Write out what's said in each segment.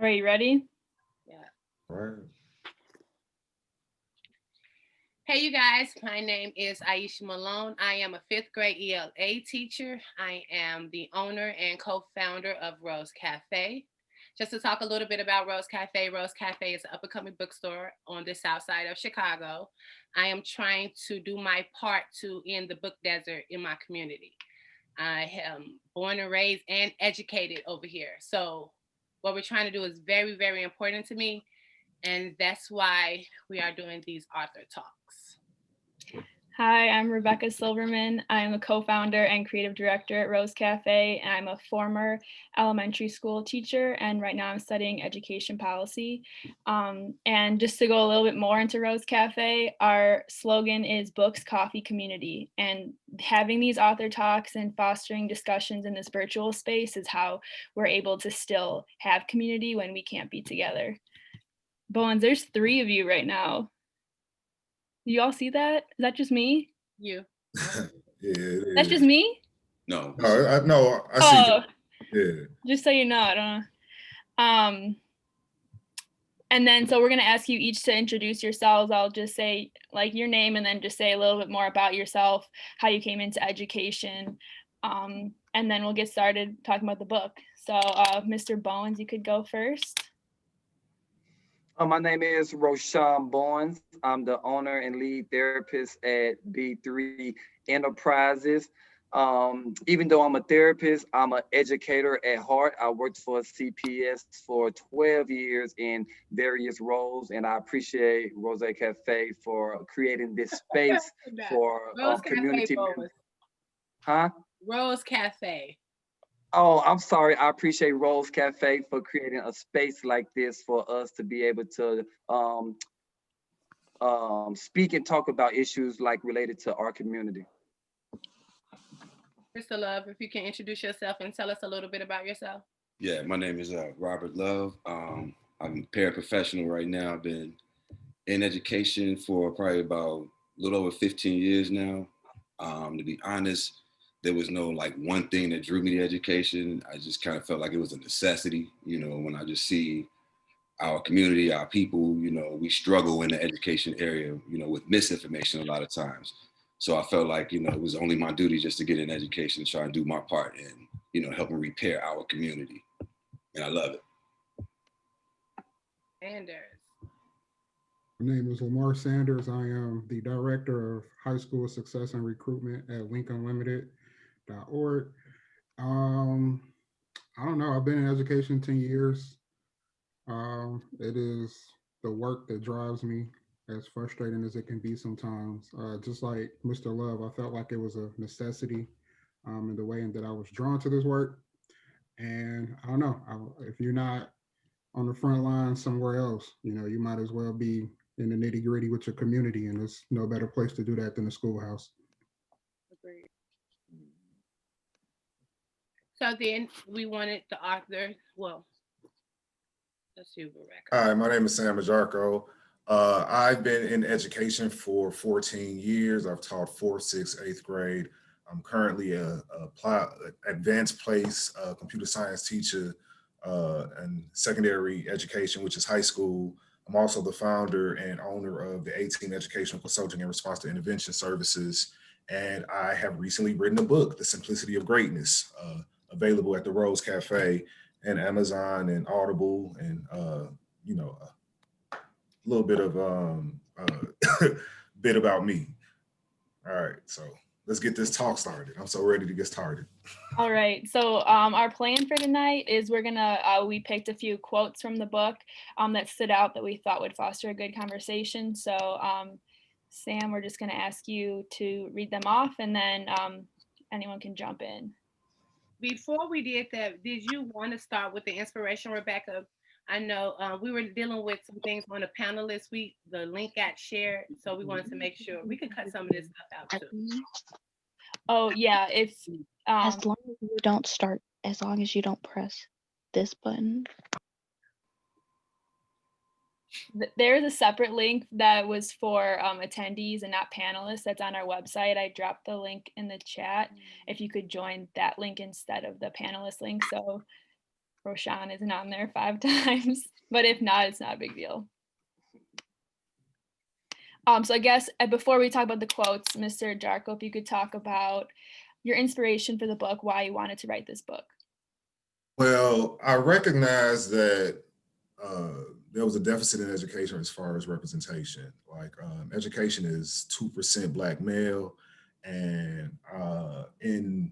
Are you ready? Yeah. Right. Hey, you guys. My name is Aisha Malone. I am a fifth grade ELA teacher. I am the owner and co-founder of Rose Café. Just to talk a little bit about Rose Café, Rose Café is an up-and-coming bookstore on the south side of Chicago. I am trying to do my part to end the book desert in my community. I am born and raised and educated over here. So what we're trying to do is very, very important to me. And that's why we are doing these author talks. Hi, I'm Rebecca Silverman. I'm a co-founder and creative director at Rose Café. And I'm a former elementary school teacher, and right now I'm studying education policy. And just to go a little bit more into Rose Café, our slogan is Books, Coffee, Community. And having these author talks and fostering discussions in this virtual space is how we're able to still have community when we can't be together. Bowens, there's 3 of you right now. Do you all see that? Is that just me? You. Yeah, it is. That's just me? No. No, I see Oh, that. Yeah. just so you know, I don't know. And then so we're gonna ask you each to introduce yourselves. I'll just say like your name and then just say a little bit more about yourself, how you came into education. And then we'll get started talking about the book. So Mr. Bowens, you could go first. My name is Roshan Bowens. I'm the owner and lead therapist at B3 Enterprises. Even though I'm a therapist, I'm an educator at heart. I worked for CPS for 12 years in various roles, and I appreciate Rose Cafe for creating this space for Rose community Cafe, members. Huh? Rose Cafe. Oh, I'm sorry. I appreciate Rose Cafe for creating a space like this for us to be able to speak and talk about issues like related to our community. Mr. Love, if you can introduce yourself and tell us a little bit about yourself. Yeah, my name is Robert Love. I'm a paraprofessional right now. I've been in education for probably about a little over 15 years now. To be honest, there was no like one thing that drew me to education. I just kind of felt like it was a necessity. You know, when I just see our community, our people, you know, we struggle in the education area, you know, with misinformation a lot of times. So I felt like, you know, it was only my duty just to get in education and try and do my part in, you know, helping repair our community. And I love it. Anders. My name is Lamar Sanders. I am the director of high school success and recruitment at lincolnlimited.org. Um, I don't know. I've been in education 10 years. It is the work that drives me, as frustrating as it can be sometimes. Just like Mr. Love, I felt like it was a necessity in the way in that I was drawn to this work. And I don't know, if you're not on the front line somewhere else, you know, you might as well be in the nitty gritty with your community. And there's no better place to do that than the schoolhouse. Agreed. So then we wanted the author, well, let's see, Rebecca. Hi, my name is Samuel Agyarko. I've been in education for 14 years. I've taught 4th, 6th, 8th grade. I'm currently a advanced place computer science teacher in secondary education, which is high school. I'm also the founder and owner of the A-Team Educational Consulting and Response to Intervention Services. And I have recently written a book, The Simplicity of Greatness, available at the Rose Cafe and Amazon and Audible, and you know, a little bit of bit about me. All right, so let's get this talk started. I'm so ready to get started. All right, so our plan for tonight is we're gonna, we picked a few quotes from the book that stood out that we thought would foster a good conversation. So Sam, we're just gonna ask you to read them off, and then anyone can jump in. Before we did that, did you want to start with the inspiration, Rebecca? I know we were dealing with some things on the panel this week. The link got shared, so we wanted to make sure we could cut some of this stuff out too. Oh yeah, if as long as you don't start, as long as you don't press this button. There's a separate link that was for attendees and not panelists that's on our website. I dropped the link in the chat if you could join that link instead of the panelist link. So Roshan isn't on there 5 times, but if not, it's not a big deal. So I guess before we talk about the quotes, Mr. Agyarko, if you could talk about your inspiration for the book, why you wanted to write this book. Well, I recognize that there was a deficit in education as far as representation. Like education is 2% Black male, and in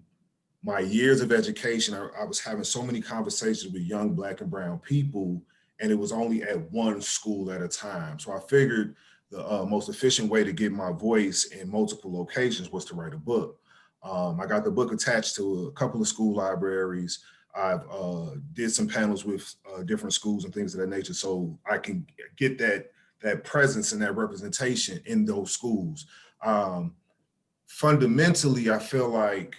my years of education, I was having so many conversations with young Black and brown people, and it was only at one school at a time. So I figured the most efficient way to get my voice in multiple locations was to write a book. I got the book attached to a couple of school libraries. I've did some panels with different schools and things of that nature, so I can get that presence and that representation in those schools. Fundamentally, I feel like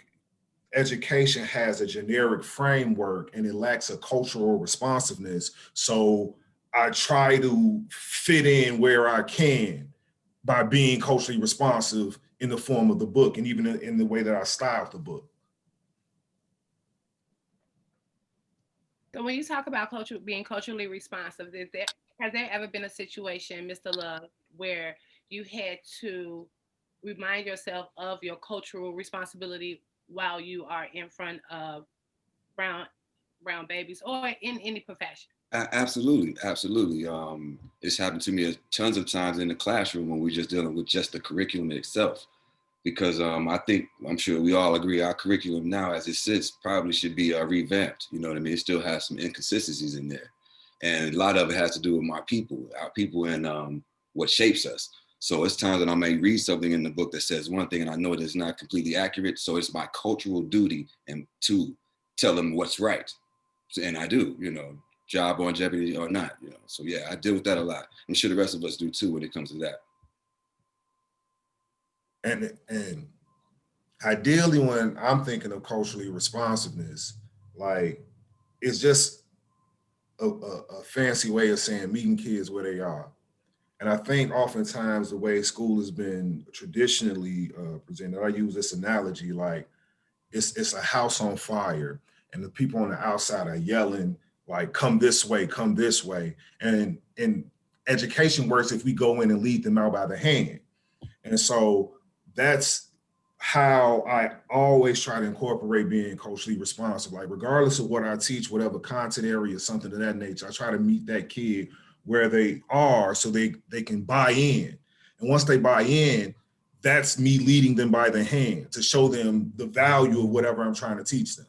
education has a generic framework and it lacks a cultural responsiveness. So I try to fit in where I can by being culturally responsive in the form of the book and even in the way that I style the book. So when you talk about being culturally responsive, has there ever been a situation, Mr. Love, where you had to remind yourself of your cultural responsibility while you are in front of brown babies or in any profession? Absolutely, absolutely. It's happened to me tons of times in the classroom when we're just dealing with just the curriculum itself. Because I'm sure we all agree our curriculum now as it sits probably should be revamped. You know what I mean? It still has some inconsistencies in there. And a lot of it has to do with our people and what shapes us. So it's times that I may read something in the book that says one thing and I know it is not completely accurate. So it's my cultural duty and to tell them what's right. And I do, job on jeopardy or not, So yeah, I deal with that a lot. I'm sure the rest of us do too when it comes to that. And ideally, when I'm thinking of culturally responsiveness, like it's just a fancy way of saying meeting kids where they are. And I think oftentimes the way school has been traditionally presented, I use this analogy like it's a house on fire, and the people on the outside are yelling like, "Come this way, come this way." And education works if we go in and lead them out by the hand. And so that's how I always try to incorporate being culturally responsive. Like regardless of what I teach, whatever content area, something of that nature, I try to meet that kid where they are so they can buy in. And once they buy in, that's me leading them by the hand to show them the value of whatever I'm trying to teach them,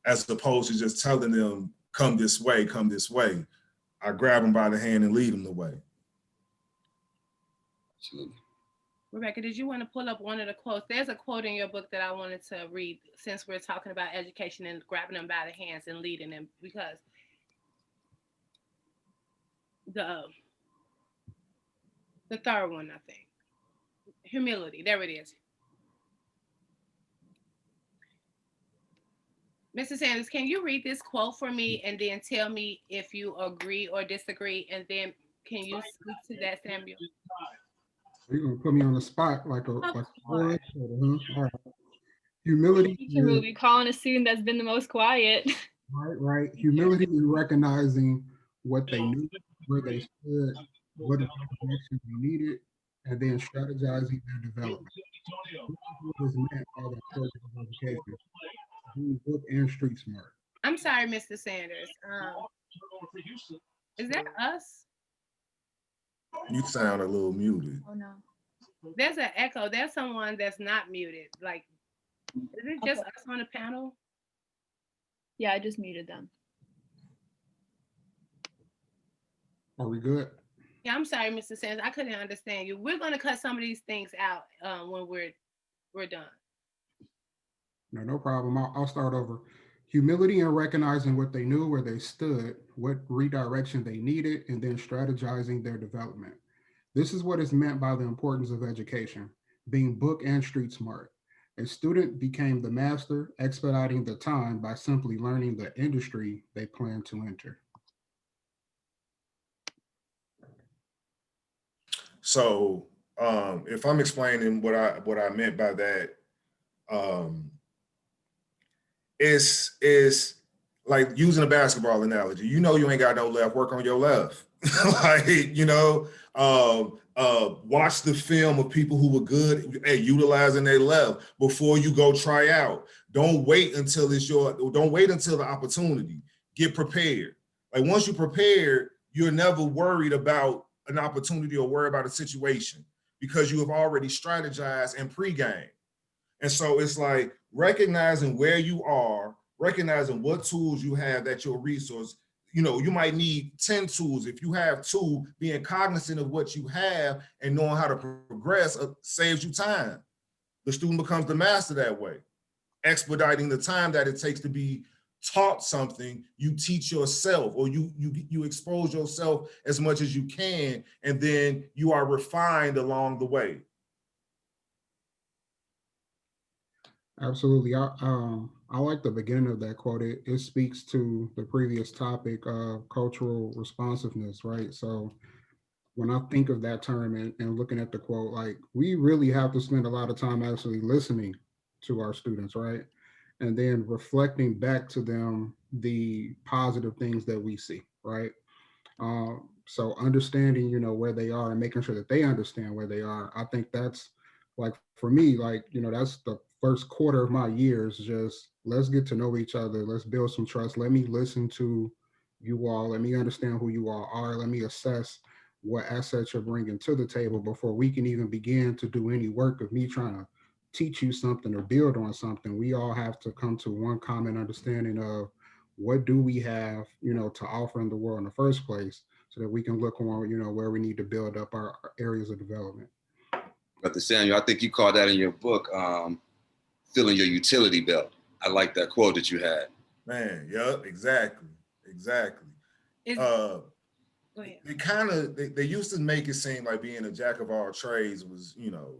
as opposed to just telling them, come this way, come this way. I grab them by the hand and lead them the way. Absolutely. Rebecca, did you want to pull up one of the quotes? There's a quote in your book that I wanted to read since we're talking about education and grabbing them by the hands and leading them, because the third one, I think, humility. There it is. Mr. Sanders, can you read this quote for me and then tell me if you agree or disagree? And then can you speak to that, Samuel? You're gonna put me on the spot like a Of boy. course. All right. Humility Teacher is movie, calling a student that's been the most quiet. right. Humility is recognizing what they knew, where they stood, what direction they needed, and then strategizing their development. This is what is meant by the importance of education, being book and street smart. I'm sorry, Mr. Sanders. Is that us? You sound a little muted. Oh no. There's an echo. There's someone that's not muted. Like, is it just us on the panel? Yeah, I just muted them. Are we good? Yeah, I'm sorry, Mr. Sanders. I couldn't understand you. We're gonna cut some of these things out when we're done. No problem. I'll start over. Humility and recognizing what they knew, where they stood, what redirection they needed, and then strategizing their development. This is what is meant by the importance of education, being book and street smart. A student became the master, expediting the time by simply learning the industry they plan to enter. So if I'm explaining what I meant by that, is like using a basketball analogy, you know, you ain't got no left, work on your left. Like, you know, watch the film of people who were good at utilizing their left before you go try out. Don't wait until don't wait until the opportunity. Get prepared. Like once you're prepared, you're never worried about an opportunity or worry about a situation because you have already strategized and pre-game. And so it's like recognizing where you are, recognizing what tools you have at your resource. You know, you might need 10 tools. If you have two, being cognizant of what you have and knowing how to progress saves you time. The student becomes the master that way, expediting the time that it takes to be taught something. You teach yourself, or you expose yourself as much as you can, and then you are refined along the way. Absolutely. I like the beginning of that quote. It speaks to the previous topic of cultural responsiveness, right? So when I think of that term and looking at the quote, like we really have to spend a lot of time actually listening to our students, right? And then reflecting back to them the positive things that we see, right? So understanding, you know, where they are and making sure that they understand where they are. I think that's like for me, like, you know, that's the first quarter of my year is just let's get to know each other. Let's build some trust. Let me listen to you all. Let me understand who you all are. Let me assess what assets you're bringing to the table before we can even begin to do any work of me trying to teach you something or build on something. We all have to come to one common understanding of what do we have, you know, to offer in the world in the first place so that we can look on, you know, where we need to build up our areas of development. But Samuel, I think you called that in your book, filling your utility belt. I like that quote that you had. Man, yep, exactly. Exactly. Is, Uh go ahead. they kind of they used to make it seem like being a jack of all trades was, you know,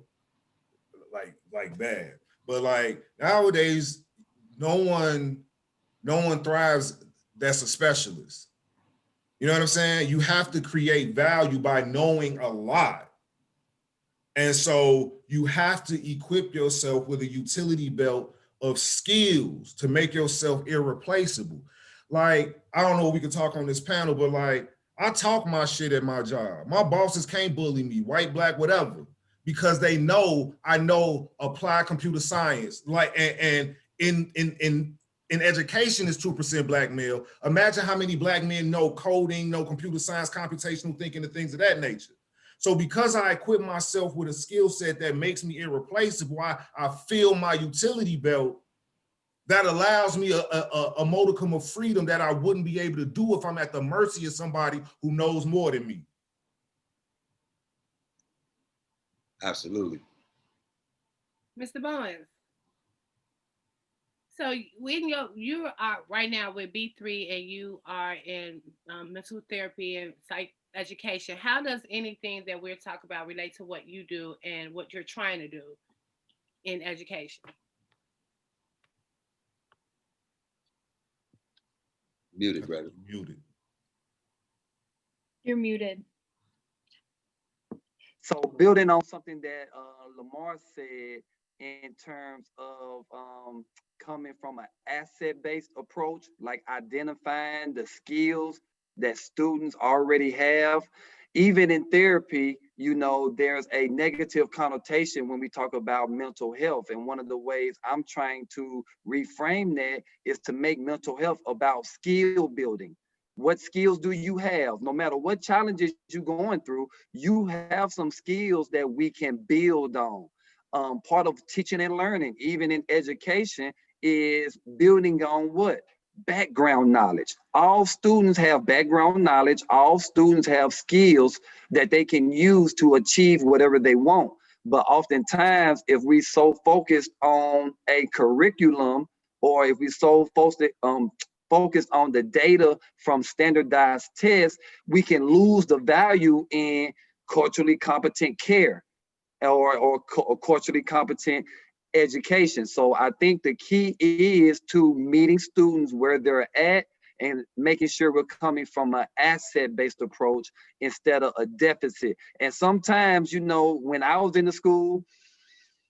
like bad. But like nowadays, no one thrives that's a specialist. You know what I'm saying? You have to create value by knowing a lot. And so you have to equip yourself with a utility belt of skills to make yourself irreplaceable. Like, I don't know if we can talk on this panel, but like, I talk my shit at my job. My bosses can't bully me, white, black, whatever, because they know I know applied computer science. Like, and in education is 2% black male. Imagine how many black men know coding, know computer science, computational thinking, and things of that nature. So because I equip myself with a skill set that makes me irreplaceable, I feel my utility belt that allows me a modicum of freedom that I wouldn't be able to do if I'm at the mercy of somebody who knows more than me. Absolutely. Mr. Bowens. So when you are right now with B3 and you are in mental therapy and psych education, how does anything that we're talking about relate to what you do and what you're trying to do in education? Muted, brother. Muted. You're muted. So building on something that Lamar said in terms of coming from an asset-based approach, like identifying the skills that students already have. Even in therapy, you know, there's a negative connotation when we talk about mental health. And one of the ways I'm trying to reframe that is to make mental health about skill building. What skills do you have? No matter what challenges you're going through, you have some skills that we can build on. Part of teaching and learning, even in education, is building on what? Background knowledge. All students have background knowledge. All students have skills that they can use to achieve whatever they want. But oftentimes, if we so focused on a curriculum, or if we so focused on the data from standardized tests, we can lose the value in culturally competent care or culturally competent education. So I think the key is to meeting students where they're at and making sure we're coming from an asset-based approach instead of a deficit. And sometimes, you know, when I was in the school,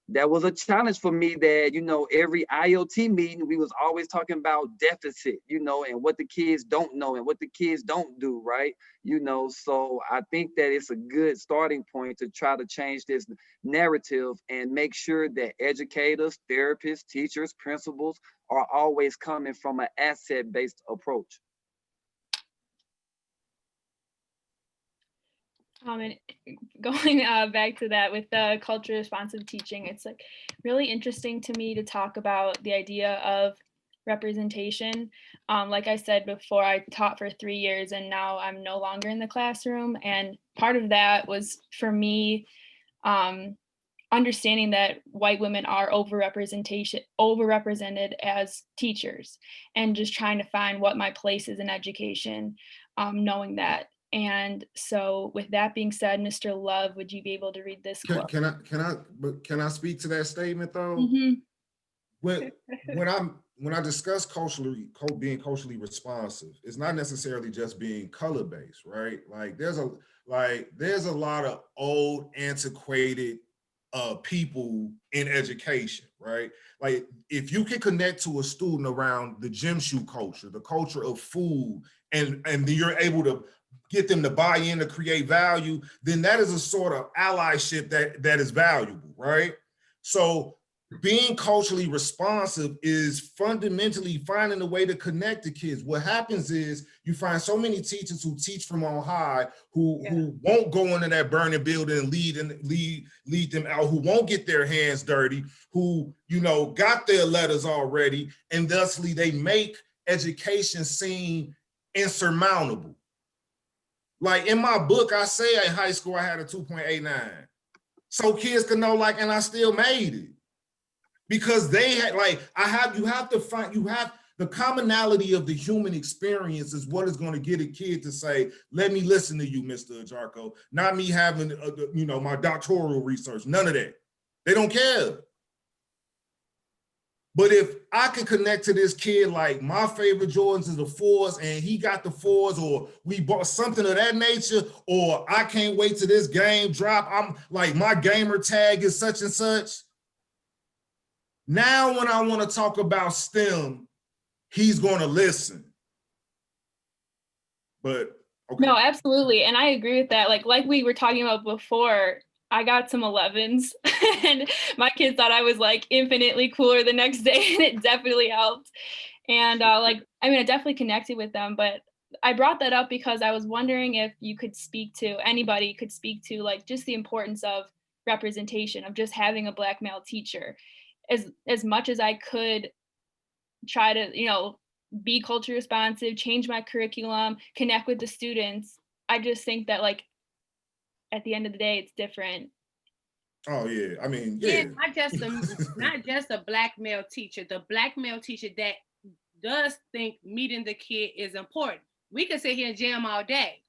that was a challenge for me that, every IoT meeting, we was always talking about deficit, and what the kids don't know and what the kids don't do, right? So I think that it's a good starting point to try to change this narrative and make sure that educators, therapists, teachers, principals are always coming from an asset-based approach. And going back to that with the culture responsive teaching, it's like really interesting to me to talk about the idea of representation. Like I said before, I taught for 3 years and now I'm no longer in the classroom. And part of that was for me understanding that white women are overrepresented as teachers, and just trying to find what my place is in education, knowing that. And so with that being said, Mr. Love, would you be able to read this quote? Can I speak to that statement though? Mm-hmm. When I discuss being culturally responsive, it's not necessarily just being color based, right? Like there's a lot of old antiquated people in education, right? Like if you can connect to a student around the gym shoe culture, the culture of food, and you're able to get them to buy in to create value, then that is a sort of allyship that is valuable, right? So being culturally responsive is fundamentally finding a way to connect to kids. What happens is you find so many teachers who teach from on high who won't go into that burning building and lead them out, who won't get their hands dirty, who got their letters already, and thusly they make education seem insurmountable. Like in my book, I say in high school I had a 2.89, so kids could know, and I still made it. Because they had you have the commonality of the human experience is what is going to get a kid to say, let me listen to you, Mr. Agyarko, not me having my doctoral research, none of that. They don't care. But if I can connect to this kid, like my favorite Jordans is the 4s and he got the 4s, or we bought something of that nature, or I can't wait till this game drop, I'm like, my gamer tag is such and such. Now, when I want to talk about STEM, he's going to listen. But okay. No, absolutely. And I agree with that. Like we were talking about before, I got some 11s and my kids thought I was like infinitely cooler the next day, and it definitely helped. And I definitely connected with them, but I brought that up because I was wondering if anybody could speak to like just the importance of representation, of just having a Black male teacher. As much as I could try to, be culture responsive, change my curriculum, connect with the students, I just think that like at the end of the day, it's different. Oh yeah, I mean, yeah. Not just a Black male teacher, the Black male teacher that does think meeting the kid is important. We could sit here and jam all day.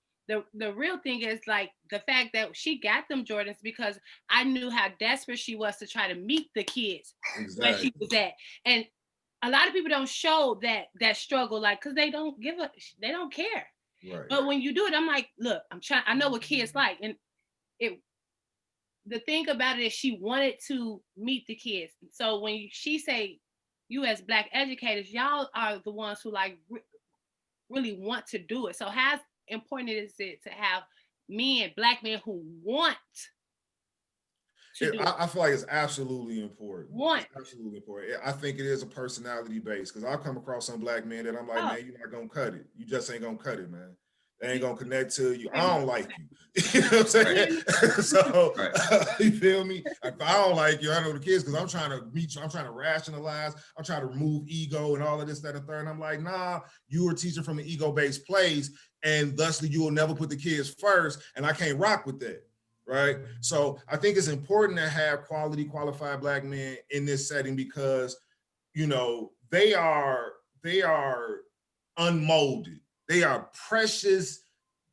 The real thing is like the fact that she got them Jordans because I knew how desperate she was to try to meet the kids where she was at. And a lot of people don't show that struggle, like, because they don't care. Right. But when you do it, I'm like, look, I know what kids like. And the thing about it is she wanted to meet the kids. So when she say, you as Black educators, y'all are the ones who like really want to do it. So how important is it to have Black men who want to do it? I feel like it's absolutely important. It's absolutely important. I think it is a personality base, because I've come across some Black men that I'm like, man, you're not gonna cut it. You just ain't gonna cut it, man. They ain't gonna connect to you. I don't like you. You know what I'm saying? So you feel me? If I don't like you, I know the kids, because I'm trying to meet you. I'm trying to rationalize. I'm trying to remove ego and all of this, that, and third. And I'm like, nah, you were teaching from an ego-based place, and thusly you will never put the kids first, and I can't rock with that. Right. So I think it's important to have qualified Black men in this setting, because, they are unmolded. They are precious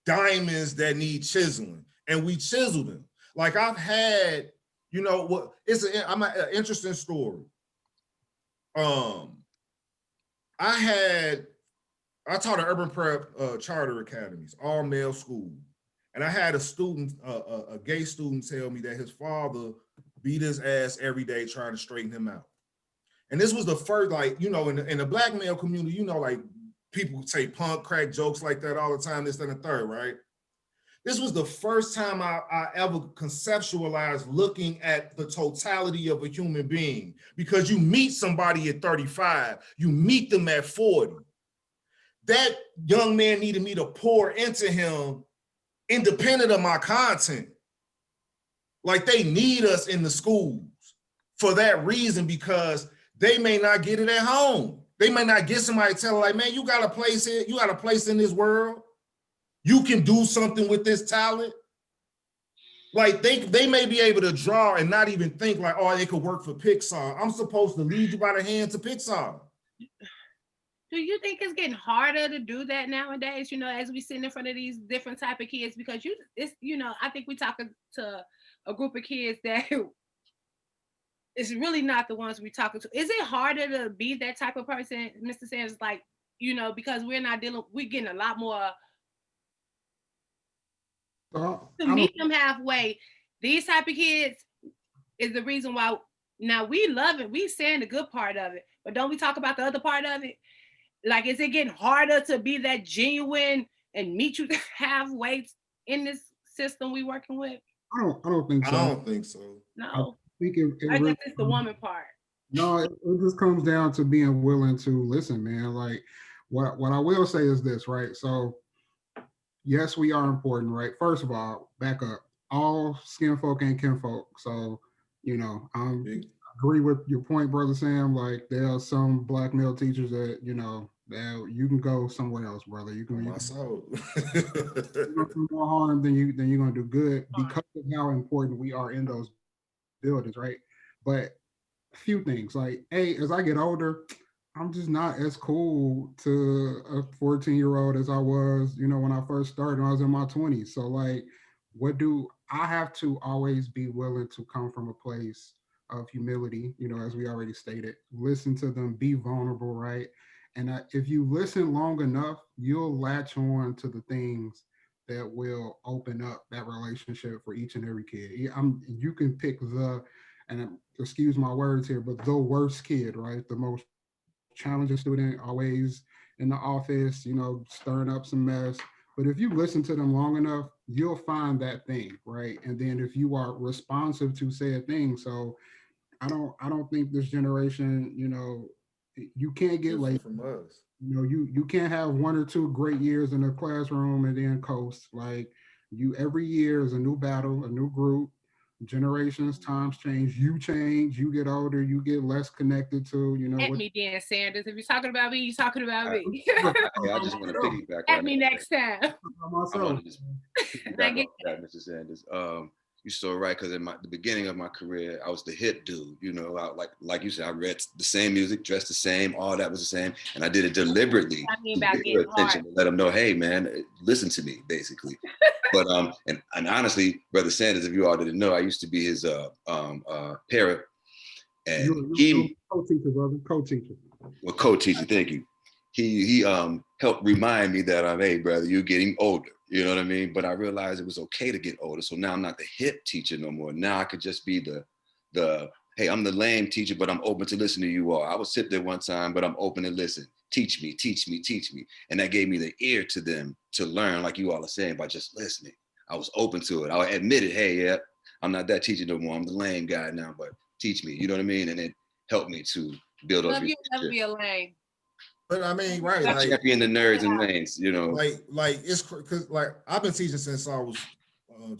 diamonds that need chiseling, and we chisel them. Like I've had, I'm an interesting story. I taught at urban prep charter academies, all male school. And I had a student, a gay student, tell me that his father beat his ass every day, trying to straighten him out. And this was the first, like, you know, in the black male community, you know, like people say punk, crack jokes like that all the time, this, and the third, right? This was the first time I ever conceptualized looking at the totality of a human being, because you meet somebody at 35, you meet them at 40. That young man needed me to pour into him independent of my content. Like, they need us in the schools for that reason, because they may not get it at home. They may not get somebody to tell them, like, man, you got a place here, you got a place in this world. You can do something with this talent. Like, they may be able to draw and not even think like, oh, they could work for Pixar. I'm supposed to lead you by the hand to Pixar. Do you think it's getting harder to do that nowadays, you know, as we sit in front of these different type of kids? Because you know, I think we're talking to a group of kids that it's really not the ones we're talking to. Is it harder to be that type of person, Mr. Sanders? Like, you know, because we're getting a lot more to meet them halfway. These type of kids is the reason why. Now, we love it. We saying the good part of it, but don't we talk about the other part of it? Like, is it getting harder to be that genuine and meet you halfway in this system we working with? I don't think so. I don't think so. No. I think it I really guess it's the woman part. No, it just comes down to being willing to listen, man. Like, what I will say is this, right? So, yes, we are important, right? First of all, back up. All skin folk ain't kinfolk. So, you know, I agree with your point, brother Sam. Like, there are some black male teachers that, you know, that you can go somewhere else, brother. You can do more harm than you're gonna do good, because of how important we are in those buildings, right? But a few things, like, hey, as I get older, I'm just not as cool to a 14-year-old as I was, you know, when I first started when I was in my 20s. So, like, what do I have to always be willing to come from a place of humility, you know, as we already stated, listen to them, be vulnerable, right? And if you listen long enough, you'll latch on to the things that will open up that relationship for each and every kid. You can pick and excuse my words here, but the worst kid, right? The most challenging student, always in the office, you know, stirring up some mess. But if you listen to them long enough, you'll find that thing, right? And then if you are responsive to said thing, so I don't think this generation, you know, you can't get late from us. You know, you can't have one or two great years in a classroom and then coast. Like, you, every year is a new battle, a new group. Generations, times change. You change. You get older. You get less connected to, you know, At what. me, Dan Sanders. If you're talking about me, you're talking about me. I just want to piggyback At on me that. next time. I want to just piggyback on that, Mr. Sanders. You're so right, because in the beginning of my career, I was the hip dude. You know, like you said, I read the same music, dressed the same, all that was the same, and I did it deliberately to get their attention, to let them know, hey, man, listen to me, basically. But and honestly, Brother Sanders, if you all didn't know, I used to be his parent, and you co-teacher, brother, co-teacher. Well, co-teacher, thank you. He helped remind me that hey, brother, you're getting older. You know what I mean? But I realized it was okay to get older. So now I'm not the hip teacher no more. Now I could just be the hey, I'm the lame teacher, but I'm open to listen to you all. I would sit there one time, but I'm open to listen. Teach me, teach me, teach me. And that gave me the ear to them to learn, like you all are saying, by just listening. I was open to it. I admitted, hey, yeah, I'm not that teacher no more. I'm the lame guy now, but teach me. You know what I mean? And it helped me to build those relationships. Never be a lame. But I mean, right? I champion the nerds and lanes, you know. Like it's because like I've been teaching since I was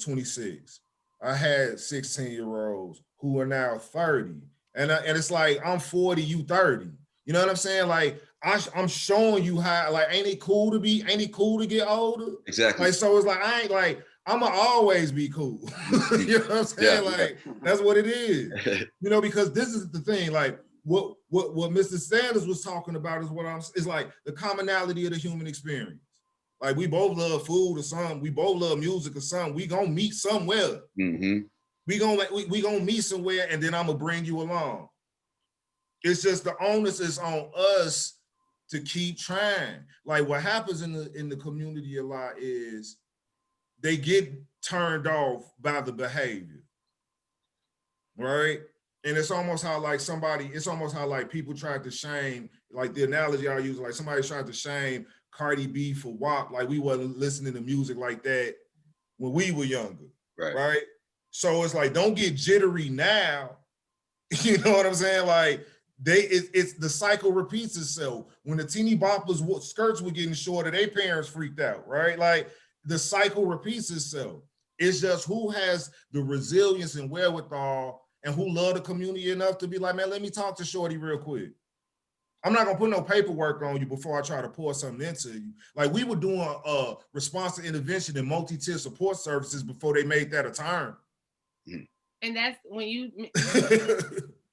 26. I had 16-year-olds who are now 30, and it's like I'm 40, you 30. You know what I'm saying? Like I'm showing you how. Like, ain't it cool to get older? Exactly. Like, so it's like I ain't like I'ma always be cool. You know what I'm saying? Yeah, like that's what it is. You know, because this is the thing. Like what Mr. Sanders was talking about is like the commonality of the human experience. Like, we both love food or something. We both love music or something. We gonna meet somewhere. Mm-hmm. We gonna meet somewhere, and then I'm gonna bring you along. It's just the onus is on us to keep trying. Like, what happens in the community a lot is they get turned off by the behavior. right? And it's almost how like it's almost how like people tried to shame, like the analogy I use, like somebody tried to shame Cardi B for WAP, like we wasn't listening to music like that when we were younger, Right. right? So it's like, don't get jittery now. You know what I'm saying? Like it's the cycle repeats itself. When the teeny boppers skirts were getting shorter, their parents freaked out, right? Like the cycle repeats itself. It's just who has the resilience and wherewithal and who love the community enough to be like, man, let me talk to Shorty real quick. I'm not gonna put no paperwork on you before I try to pour something into you. Like we were doing response to intervention and multi-tier support services before they made that a term. And that's when you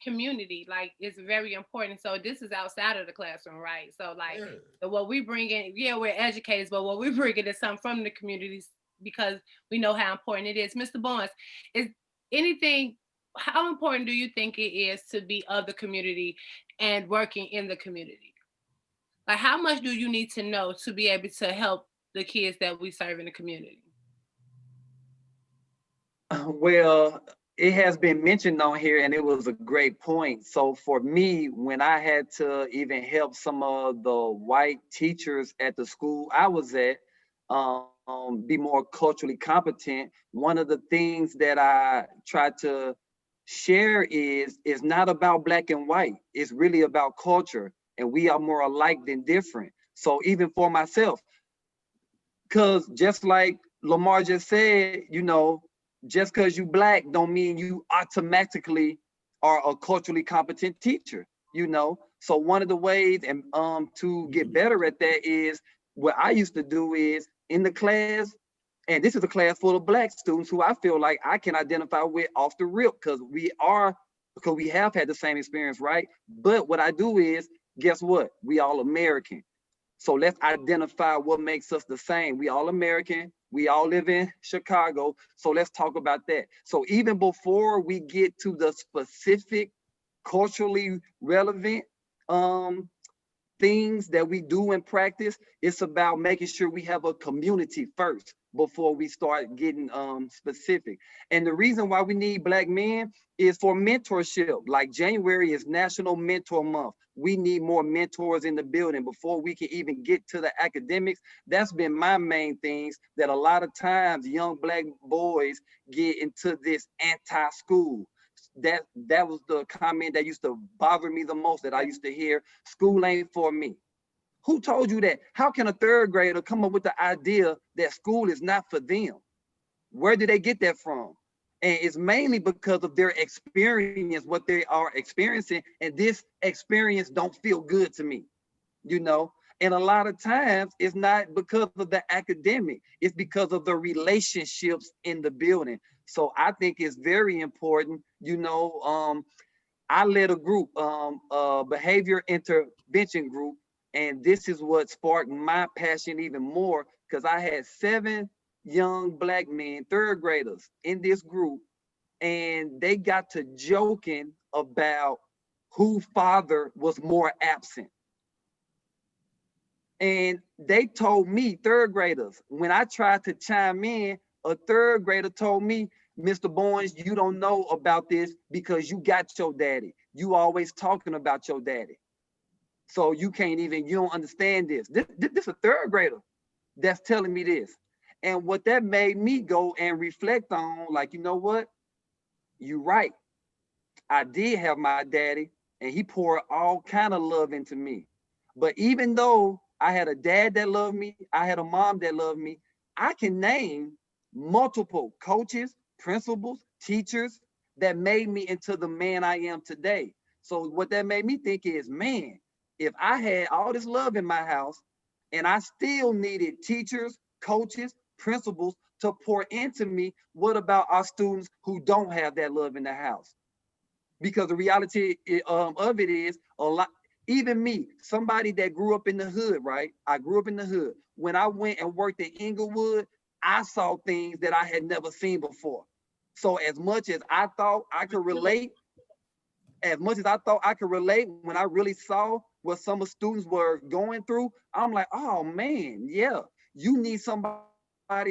community, like it's very important. So this is outside of the classroom, right? So like what we bring in, yeah, we're educators, but what we bring in is something from the communities because we know how important it is. Mr. Barnes, is anything, how important do you think it is to be of the community and working in the community? Like how much do you need to know to be able to help the kids that we serve in the community? Well, it has been mentioned on here, and it was a great point. So for me, when I had to even help some of the white teachers at the school I was at be more culturally competent, one of the things that I tried to share is not about black and white. It's really about culture, and we are more alike than different. So even for myself, because just like Lamar just said, just because you black don't mean you automatically are a culturally competent teacher, So one of the ways and to get better at that is what I used to do is in the class, and this is a class full of black students who I feel like I can identify with off the rip because we have had the same experience, right? But what I do is, guess what? We all American. So let's identify what makes us the same. We all American. We all live in Chicago. So let's talk about that. So even before we get to the specific culturally relevant things that we do in practice, it's about making sure we have a community first before we start getting specific. And the reason why we need black men is for mentorship. Like January is National Mentor Month. We need more mentors in the building before we can even get to the academics. That's been my main things, that a lot of times young black boys get into this anti-school. That was the comment that used to bother me the most, that I used to hear: school ain't for me. Who told you that? How can a third grader come up with the idea that school is not for them? Where did they get that from? And it's mainly because of their experience, what they are experiencing, and this experience don't feel good to me, And a lot of times it's not because of the academic, it's because of the relationships in the building. So I think it's very important, I led a group, a behavior intervention group, and this is what sparked my passion even more, because I had 7 young black men, third graders in this group, and they got to joking about whose father was more absent. And they told me, third graders, when I tried to chime in, a third grader told me, Mr. Barnes, you don't know about this because you got your daddy. You always talking about your daddy. So you don't understand this. This a third grader that's telling me this. And what that made me go and reflect on, like, you know what? You're right. I did have my daddy, and he poured all kind of love into me. But even though I had a dad that loved me, I had a mom that loved me, I can name multiple coaches, principals, teachers that made me into the man I am today. So what that made me think is, man, if I had all this love in my house and I still needed teachers, coaches, principals to pour into me, what about our students who don't have that love in the house? Because the reality of it is, a lot, even me, somebody that grew up in the hood, right? I grew up in the hood. When I went and worked in Inglewood, I saw things that I had never seen before. So as much as I thought I could relate, when I really saw what some of students were going through, I'm like, oh man, yeah, you need somebody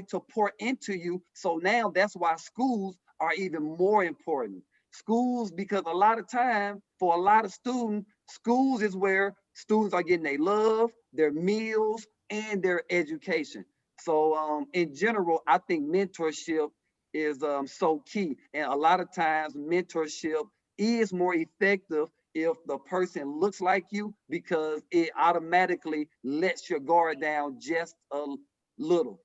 to pour into you. So now that's why schools are even more important. schools, because a lot of time for a lot of students, schools is where students are getting their love, their meals, and their education. So in general, I think mentorship is so key. And a lot of times mentorship is more effective if the person looks like you, because it automatically lets your guard down just a little.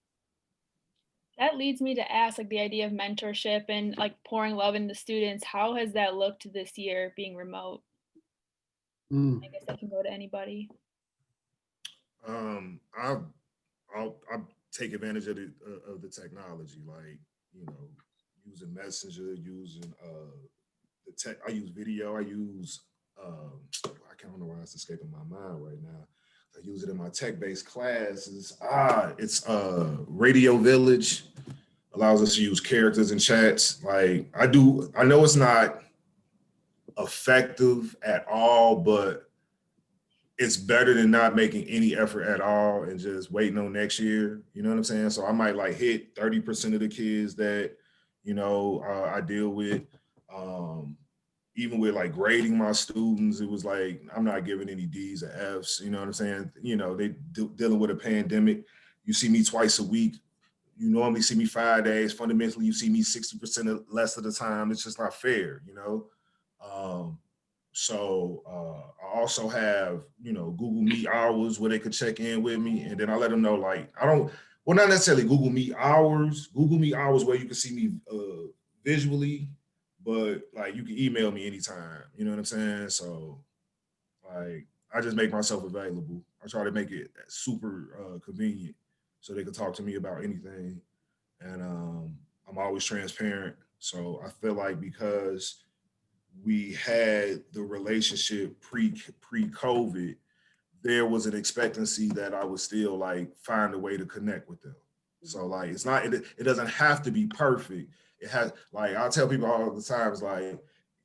That leads me to ask, like, the idea of mentorship and like pouring love into students. How has that looked this year being remote? Mm. I guess that can go to anybody. I take advantage of the technology, like, you know, using Messenger, using the tech. I use video. I use I can't know why it's escaping my mind right now. I use it in my tech-based classes. It's Radio Village, allows us to use characters and chats. Like I know it's not effective at all, but it's better than not making any effort at all and just waiting on next year. You know what I'm saying? So I might like hit 30% of the kids that, you know, I deal with. Even with like grading my students, it was like, I'm not giving any D's or F's, you know what I'm saying? You know, they dealing with a pandemic. You see me twice a week. You normally see me 5 days. Fundamentally, you see me 60% less of the time. It's just not fair, you know? I also have, you know, Google Meet hours where they could check in with me. And then I let them know, like, well, not necessarily Google Meet hours where you can see me visually, but like you can email me anytime. You know what I'm saying? So like, I just make myself available. I try to make it super convenient so they can talk to me about anything. And I'm always transparent. So I feel like because we had the relationship pre-COVID, there was an expectancy that I would still like find a way to connect with them. So like it doesn't have to be perfect. It has, like, I'll tell people all the time, it's like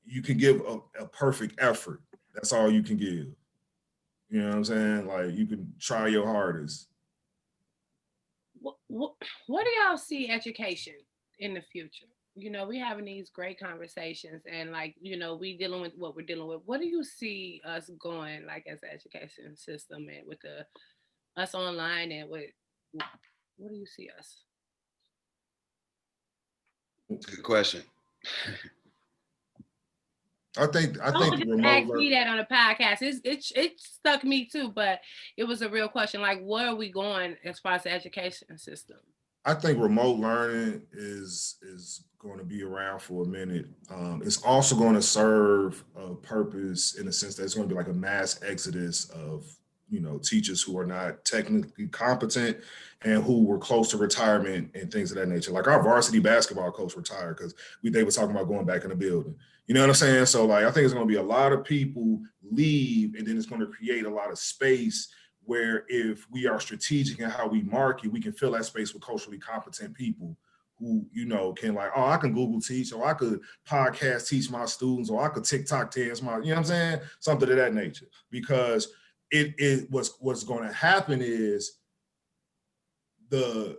you can give a perfect effort. That's all you can give. You know what I'm saying? Like you can try your hardest. What do y'all see education in the future? You know, we having these great conversations, and like, you know, we dealing with what we're dealing with. What do you see us going like as an education system, and with the us online, and with what do you see us? Good question. I think Don't just remote ask work. me that on a podcast. It stuck me too, but it was a real question. Like, where are we going as far as the education system? I think remote learning is going to be around for a minute. It's also going to serve a purpose in the sense that it's going to be like a mass exodus of, you know, teachers who are not technically competent and who were close to retirement and things of that nature. Like our varsity basketball coach retired because they were talking about going back in the building. You know what I'm saying? So like I think it's going to be a lot of people leave, and then it's going to create a lot of space where if we are strategic in how we market, we can fill that space with culturally competent people who, you know, can like, oh, I can Google teach, or I could podcast teach my students, or I could TikTok dance my, you know what I'm saying? Something of that nature. Because what's going to happen is the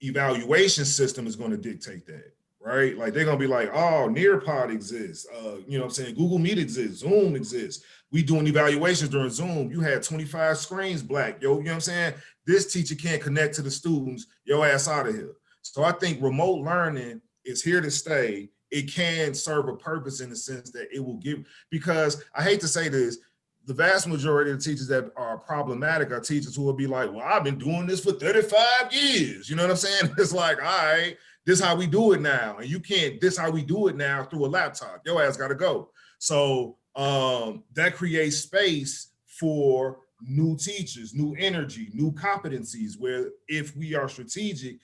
evaluation system is going to dictate that. Right? Like they're gonna be like, oh, Nearpod exists. You know what I'm saying? Google Meet exists, Zoom exists. We doing evaluations during Zoom. You had 25 screens black. Yo, you know what I'm saying? This teacher can't connect to the students, your ass out of here. So I think remote learning is here to stay. It can serve a purpose in the sense that it will give, because I hate to say this, the vast majority of the teachers that are problematic are teachers who will be like, well, I've been doing this for 35 years. You know what I'm saying? It's like, all right, this is how we do it now. And you can't, this is how we do it now through a laptop. Your ass got to go. So that creates space for new teachers, new energy, new competencies, where if we are strategic,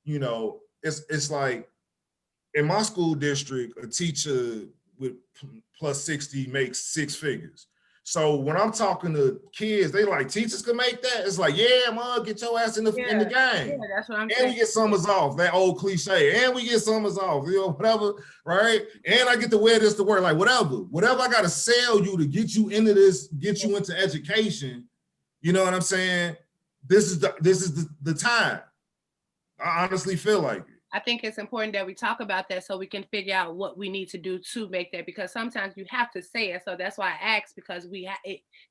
you know, it's like in my school district, a teacher with plus 60 makes 6 figures. So when I'm talking to kids, they like, teachers can make that. It's like, yeah, mom, get your ass in the game. Yeah, that's what I'm saying. And we get summers off, that old cliche. And we get summers off, you know, whatever, right? And I get to wear this to work, like whatever I got to sell you to get you into this, get you into education. You know what I'm saying? This is the time. I honestly feel like it. I think it's important that we talk about that so we can figure out what we need to do to make that, because sometimes you have to say it. So that's why I asked, because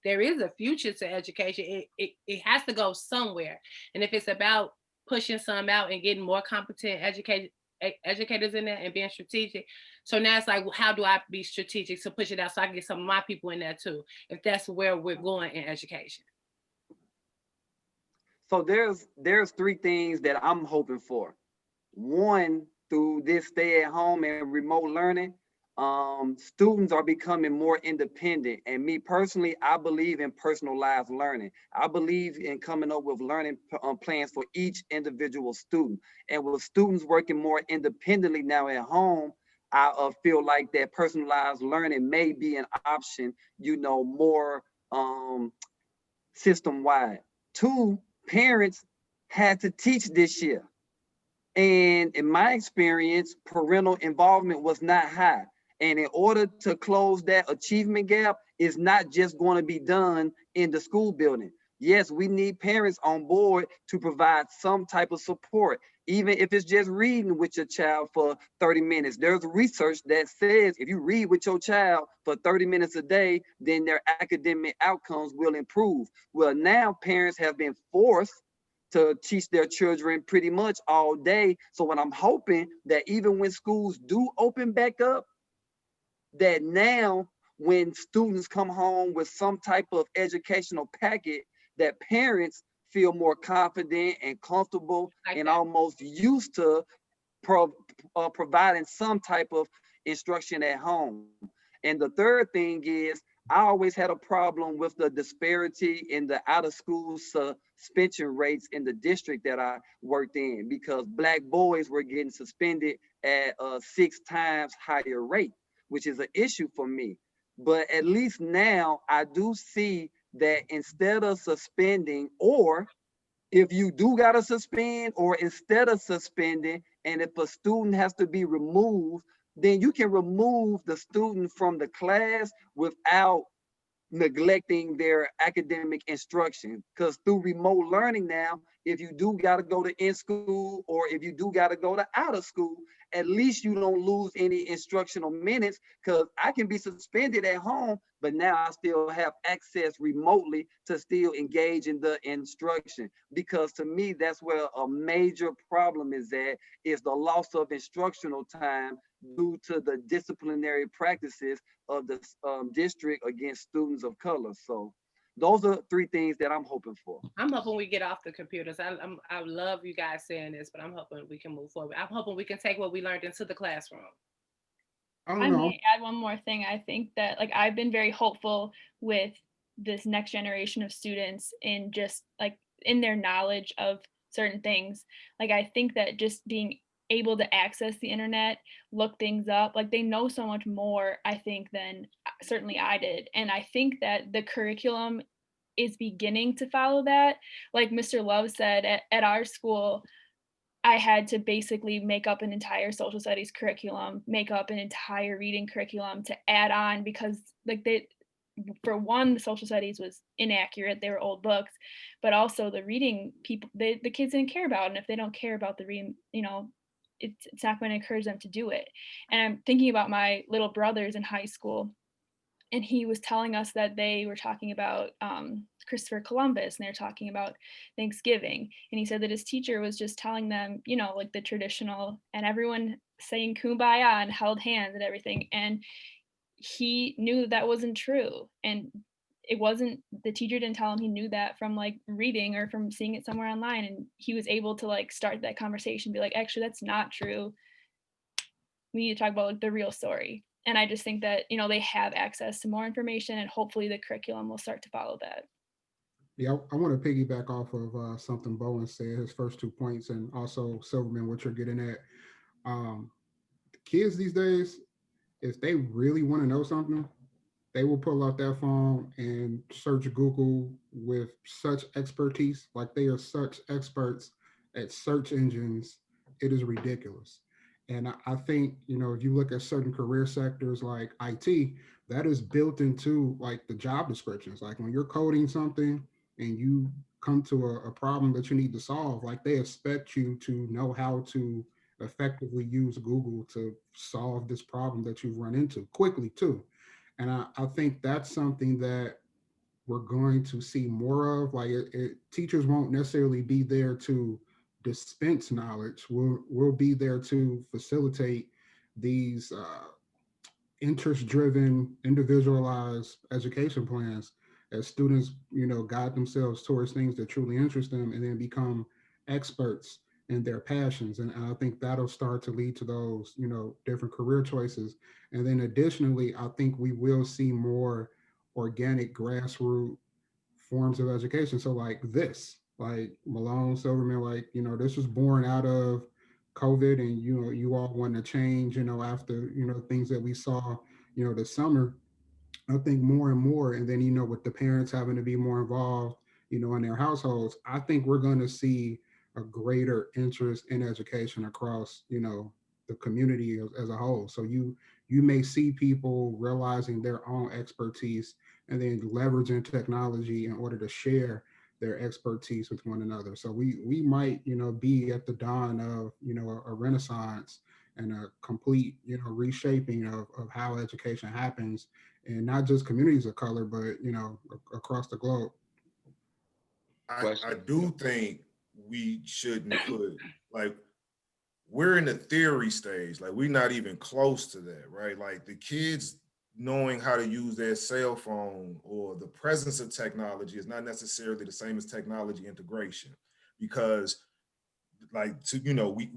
there is a future to education. It has to go somewhere. And if it's about pushing some out and getting more competent educators in there and being strategic. So now it's like, well, how do I be strategic to push it out so I can get some of my people in there too, if that's where we're going in education? So there's three things that I'm hoping for. One, through this stay at home and remote learning, students are becoming more independent. And me personally, I believe in personalized learning. I believe in coming up with learning plans for each individual student. And with students working more independently now at home, I feel like that personalized learning may be an option, more system wide. Two, parents had to teach this year. And in my experience, parental involvement was not high. And in order to close that achievement gap, it's not just going to be done in the school building. Yes, we need parents on board to provide some type of support, even if it's just reading with your child for 30 minutes. There's research that says if you read with your child for 30 minutes a day, then their academic outcomes will improve. Well, now parents have been forced to teach their children pretty much all day. So what I'm hoping that even when schools do open back up, that now when students come home with some type of educational packet, that parents feel more confident and comfortable and almost used to providing some type of instruction at home. And the third thing is, I always had a problem with the disparity in the out of school suspension rates in the district that I worked in, because Black boys were getting suspended at a 6 times higher rate, which is an issue for me. But at least now I do see that instead of suspending, or if you do got to suspend, or instead of suspending, and if a student has to be removed, then you can remove the student from the class without neglecting their academic instruction. Because through remote learning now, if you do got to go to in school, or if you do got to go to out of school, at least you don't lose any instructional minutes, because I can be suspended at home, but now I still have access remotely to still engage in the instruction. Because to me, that's where a major problem is at, is the loss of instructional time due to the disciplinary practices of the district against students of color. So those are three things that I'm hoping for. I'm hoping we get off the computers. I love you guys saying this, but I'm hoping we can move forward. I'm hoping we can take what we learned into the classroom. I I don't know. may add one more thing. I think that like I've been very hopeful with this next generation of students in just like in their knowledge of certain things. Like I think that just being able to access the internet, look things up, like they know so much more, I think, than certainly I did. And I think that the curriculum is beginning to follow that. Like Mr. Love said, at our school, I had to basically make up an entire social studies curriculum, make up an entire reading curriculum to add on, because like for one, the social studies was inaccurate, they were old books, but also the reading people, the kids didn't care about, and if they don't care about the reading, it's not going to encourage them to do it. And I'm thinking about my little brothers in high school, and he was telling us that they were talking about Christopher Columbus, and they're talking about Thanksgiving. And he said that his teacher was just telling them, like the traditional, and everyone saying kumbaya and held hands and everything. And he knew that wasn't true. And it wasn't, the teacher didn't tell him, he knew that from like reading or from seeing it somewhere online. And he was able to like start that conversation, be like, actually, that's not true. We need to talk about like the real story. And I just think that, they have access to more information, and hopefully the curriculum will start to follow that. Yeah, I want to piggyback off of something Bowen said, his first 2 points, and also Silverman, what you're getting at. Kids these days, if they really want to know something, they will pull out that phone and search Google with such expertise. Like they are such experts at search engines. It is ridiculous. And I think, if you look at certain career sectors like IT, that is built into like the job descriptions. Like when you're coding something and you come to a problem that you need to solve, like they expect you to know how to effectively use Google to solve this problem that you've run into quickly too. And I think that's something that we're going to see more of. Like teachers won't necessarily be there to dispense knowledge. We'll be there to facilitate these interest-driven, individualized education plans as students, guide themselves towards things that truly interest them, and then become experts in their passions. And I think that'll start to lead to those, different career choices. And then additionally, I think we will see more organic grassroots forms of education. So like this, like Malone, Silverman, like, this was born out of COVID, and you all want to change, after, things that we saw, this summer. I think more and more, and then, with the parents having to be more involved, in their households, I think we're going to see a greater interest in education across, the community as a whole. So you may see people realizing their own expertise and then leveraging technology in order to share their expertise with one another. So we might, be at the dawn of, a renaissance and a complete, reshaping of how education happens, and not just communities of color, but across the globe. I do think we shouldn't put, like, we're in the theory stage, like we're not even close to that, right? Like the kids knowing how to use their cell phone or the presence of technology is not necessarily the same as technology integration, because like to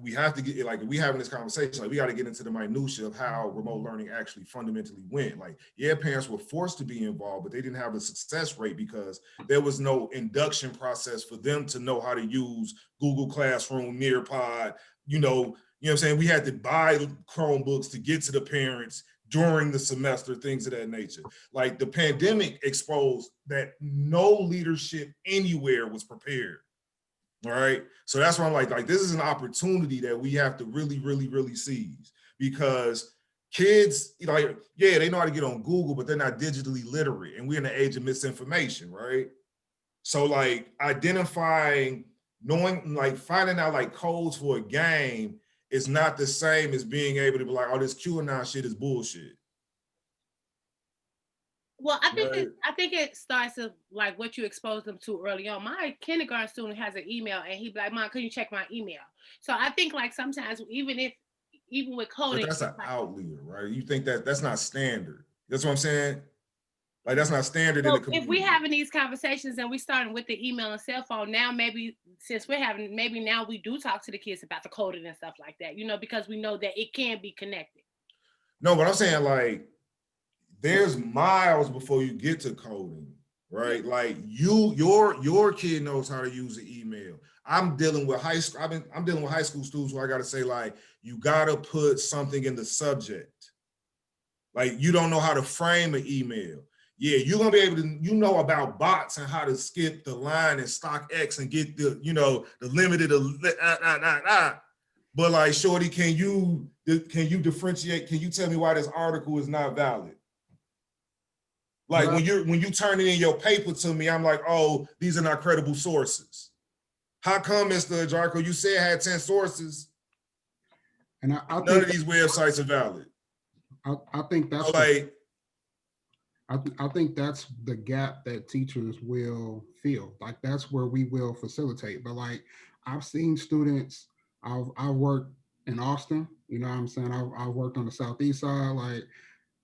we have to get, like, we having this conversation, like we got to get into the minutia of how remote learning actually fundamentally went. Like, yeah, parents were forced to be involved, but they didn't have a success rate because there was no induction process for them to know how to use Google Classroom, Nearpod. What I'm saying? We had to buy Chromebooks to get to the parents during the semester, things of that nature. Like the pandemic exposed that no leadership anywhere was prepared. All right. So that's why I'm like this is an opportunity that we have to really, really, really seize, because kids, like, yeah, they know how to get on Google, but they're not digitally literate. And we're in the age of misinformation, right? So like identifying, knowing, like finding out like codes for a game is not the same as being able to be like, oh, this QAnon shit is bullshit. Well, I think Right. it starts with like what you expose them to early on. My kindergarten student has an email, and he'd be like, "Mom, can you check my email?" So I think like sometimes even with But coding, that's an it's like, outlier, right? You think that's not standard. That's what I'm saying. Like that's not standard in the well, if we community. having these conversations and we starting with the email and cell phone, now maybe since we're having, maybe now we do talk to the kids about the coding and stuff like that, because we know that it can be connected. No, but I'm saying like there's miles before you get to coding, right? Like your kid knows how to use the email. I'm dealing with high school. I'm dealing with high school students where I gotta say, like, you gotta put something in the subject. Like you don't know how to frame an email. Yeah, you're gonna be able to, about bots and how to skip the line in stock X and get the, the limited, but like, shorty, can you differentiate? Can you tell me why this article is not valid? Like when you turn it in your paper to me, I'm like, oh, these are not credible sources. How come, Mr. Agyarko, you said it had 10 sources? And None of these websites are valid. I think that's so like, I think that's the gap that teachers will feel. Like that's where we will facilitate. But like I've seen students, I've worked in Austin, you know what I'm saying? I've worked on the Southeast side. Like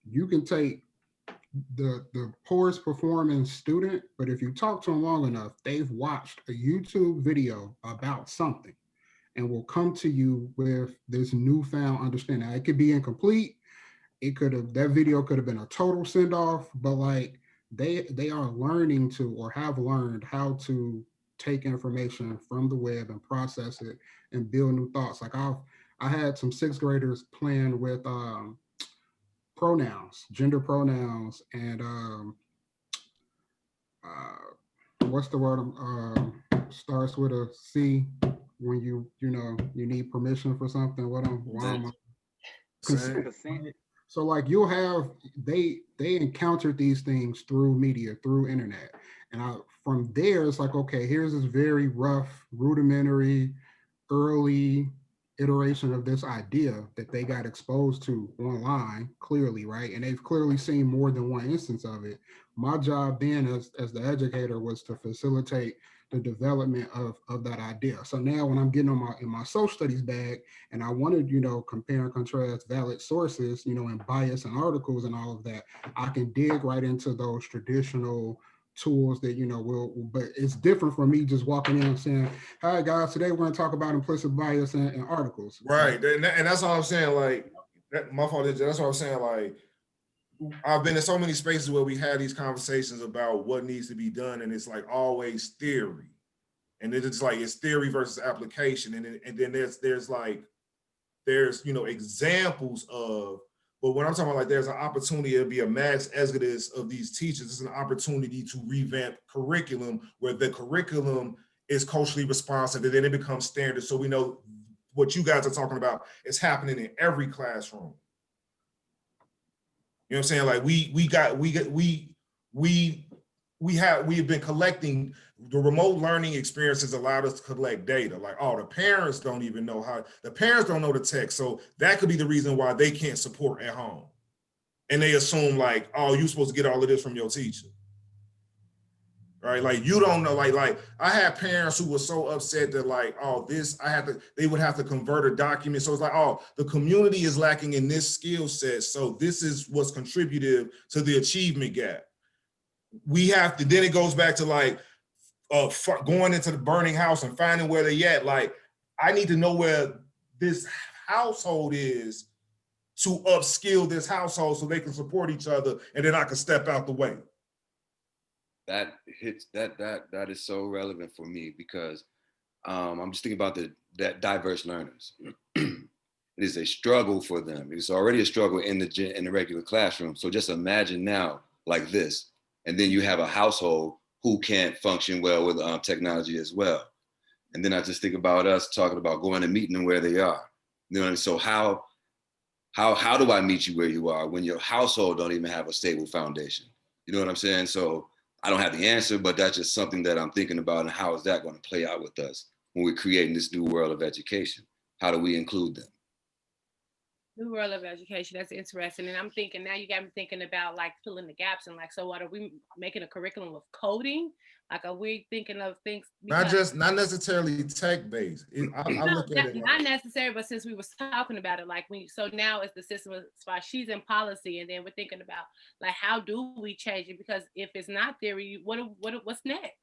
you can take the poorest performing student, but if you talk to them long enough, they've watched a YouTube video about something and will come to you with this newfound understanding. It could be incomplete. That video could have been a total send off, but like they are learning to, or have learned how to take information from the web and process it and build new thoughts. Like I had some sixth graders playing with pronouns, gender pronouns, and what's the word? Starts with a C when you need permission for something. Why am I consent? Right? So like you'll have they encountered these things through media, through internet, and from there it's like, okay, here's this very rough, rudimentary, early iteration of this idea that they got exposed to online, clearly, right? And they've clearly seen more than one instance of it. My job then as the educator was to facilitate the development of that idea. So now when I'm getting on my in my social studies bag and I wanted, compare and contrast valid sources, and bias and articles and all of that, I can dig right into those traditional tools that will, but it's different from me just walking in and saying, hi guys, today we're going to talk about implicit bias in articles. Right, and that's all I'm saying. Like, my fault is that's what I'm saying. Like, I've been in so many spaces where we had these conversations about what needs to be done, and it's like always theory, and it's like it's theory versus application, and then there's like examples of. But when I'm talking about like there's an opportunity to be a mass exodus of these teachers, it's an opportunity to revamp curriculum where the curriculum is culturally responsive, and then it becomes standard. So we know what you guys are talking about is happening in every classroom. You know what I'm saying? Like we have been collecting. The remote learning experiences allowed us to collect data. Like, oh, the parents don't even know how. The parents don't know the text, so that could be the reason why they can't support at home, and they assume like, oh, you're supposed to get all of this from your teacher, right? Like you don't know. Like I had parents who were so upset that like, oh, they would have to convert a document. So it's like, oh, the community is lacking in this skill set, so this is what's contributive to the achievement gap. We have to. Then it goes back to like going into the burning house and finding where they at. Like, I need to know where this household is to upskill this household so they can support each other, and then I can step out the way. That hits that is so relevant for me because I'm just thinking about that diverse learners. It is a struggle for them. It's already a struggle in the regular classroom. So just imagine now like this, and then you have a household who can't function well with technology as well. And then I just think about us talking about going and meeting them where they are. You know what I mean? So how do I meet you where you are when your household don't even have a stable foundation? You know what I'm saying? So I don't have the answer, but that's just something that I'm thinking about, and how is that going to play out with us when we're creating this new world of education? How do we include them? New world of education, that's interesting. And I'm thinking now, you got me thinking about like filling the gaps, and like, so what, are we making a curriculum of coding? Like, are we thinking of things Not necessarily tech based. I look at it like, not necessary, but since we was talking about it, like so now it's the system as far as she's in policy, and then we're thinking about like, how do we change it? Because if it's not theory, what's next?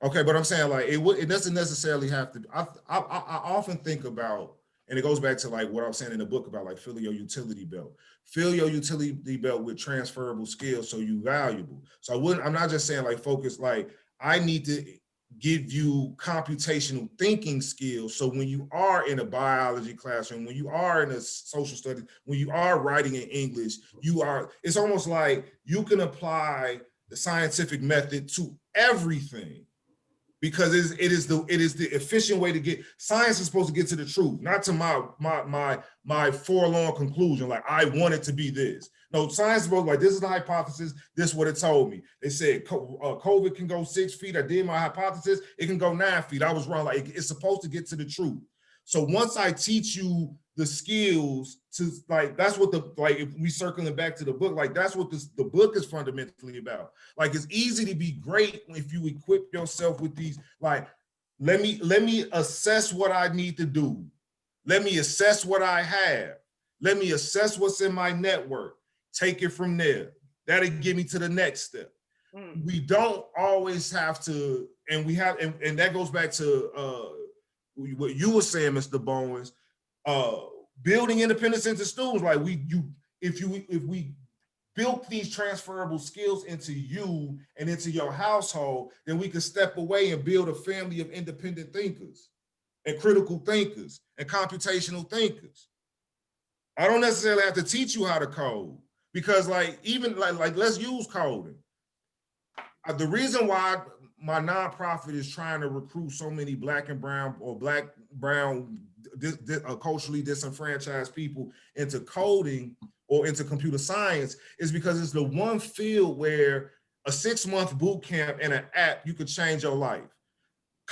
okay, but I'm saying like it doesn't necessarily have to. I often think about, and it goes back to like what I was saying in the book about like fill your utility belt. Fill your utility belt with transferable skills so you valuable. So I'm not just saying like focus, like I need to give you computational thinking skills. So when you are in a biology classroom, when you are in a social studies, when you are writing in English, it's almost like you can apply the scientific method to everything. Because it is the efficient way to get. Science is supposed to get to the truth, not to my forlorn conclusion. Like I want it to be this. No, science is supposed to be like, this is the hypothesis. This is what it told me. They said COVID can go 6 feet. I did my hypothesis. It can go 9 feet. I was wrong. Like it's supposed to get to the truth. So once I teach you the skills to like, that's what if we circling back to the book, like that's what the book is fundamentally about. Like it's easy to be great if you equip yourself with these, like, let me assess what I need to do. Let me assess what I have. Let me assess what's in my network. Take it from there. That'll get me to the next step. We don't always have to, and that goes back to what you were saying, Mr. Bowens, building independence into students. Like if we built these transferable skills into you and into your household, then we can step away and build a family of independent thinkers and critical thinkers and computational thinkers. I don't necessarily have to teach you how to code, because like even like let's use coding. The reason why my nonprofit is trying to recruit so many Black and brown or Black, brown, culturally disenfranchised people into coding or into computer science is because it's the one field where a 6-month boot camp and an app, you could change your life.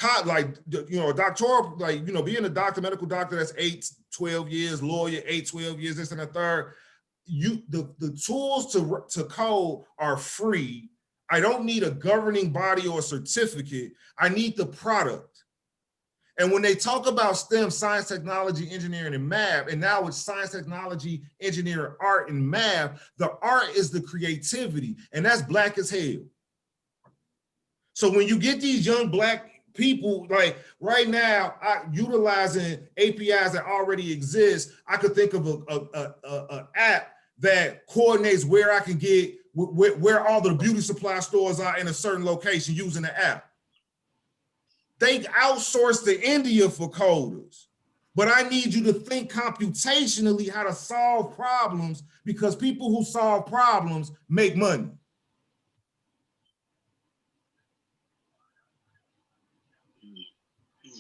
a doctoral, being a doctor, medical doctor, that's 8, 12 years, lawyer, 8, 12 years, this and a third. The tools to code are free. I don't need a governing body or a certificate. I need the product. And when they talk about STEM, science, technology, engineering, and math, and now it's science, technology, engineering, art, and math, the art is the creativity, and that's Black as hell. So when you get these young Black people, like right now, utilizing APIs that already exist, I could think of a app that coordinates where I can get, where all the beauty supply stores are in a certain location using the app. They outsource to India for coders, but I need you to think computationally how to solve problems, because people who solve problems make money.